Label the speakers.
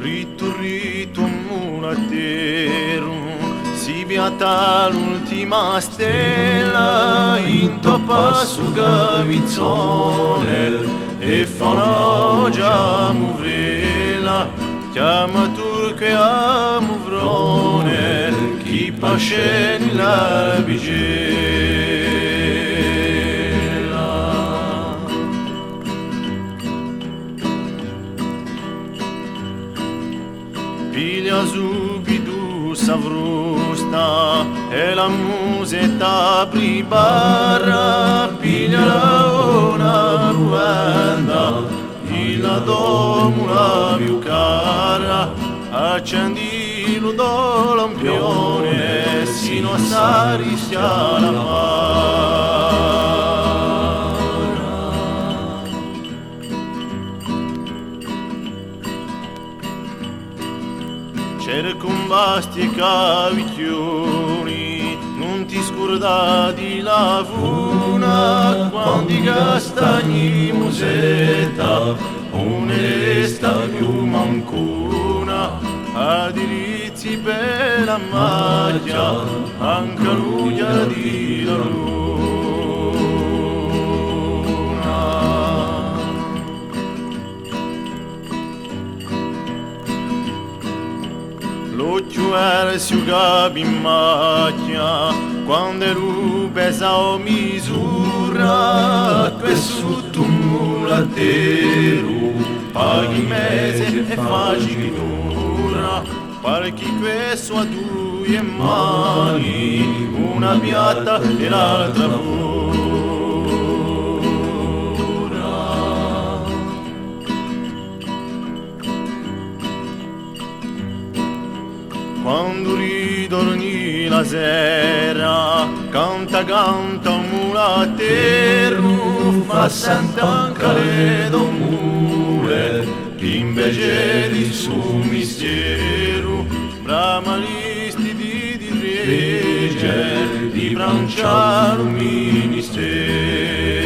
Speaker 1: Ritorrito mulatero, si beata l'ultima stella, intoppa su gavizzone e fa una già muvrela, chiama turco e a muvrone, chi pasce nella vigela. Piglia subito s'avrusta e la musetta pribarra, piglia una ruenda, la domo la più cara, accendilo do lampione, sino a saristia la mara. Circombasti e cavicchioni, non ti scordare di lavuna, quando i castagni musetta, un'esta più mancuna, a diritti per la macchia, anche l'uglia di la luna. L'occhio era asciugato in macchia, quando ero pesa o misura, questo mulatero, paghi mese e facci dura, perché questo ha due mani, una piatta e l'altra pura. Quando ridorni la sera, canta un mulatero, fa sant'anca le domure, invece di suo mistero, bramalisti di regge, di branciare un ministero.